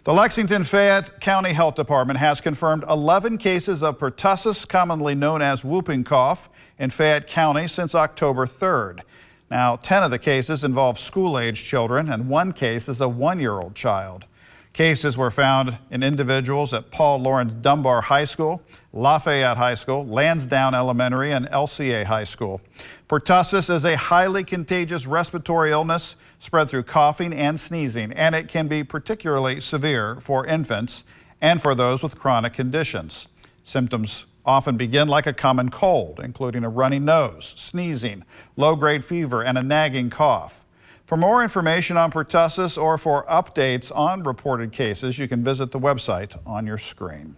The Lexington-Fayette County Health Department has confirmed 11 cases of pertussis, commonly known as whooping cough, in Fayette County since October 3rd. Now, 10 of the cases involve school-age children, and one case is a 1-year-old child. Cases were found in individuals at Paul Laurence Dunbar High School, Lafayette High School, Lansdowne Elementary, and LCA High School. Pertussis is a highly contagious respiratory illness spread through coughing and sneezing, and it can be particularly severe for infants and for those with chronic conditions. Symptoms often begin like a common cold, including a runny nose, sneezing, low-grade fever, and a nagging cough. For more information on pertussis or for updates on reported cases, you can visit the website on your screen.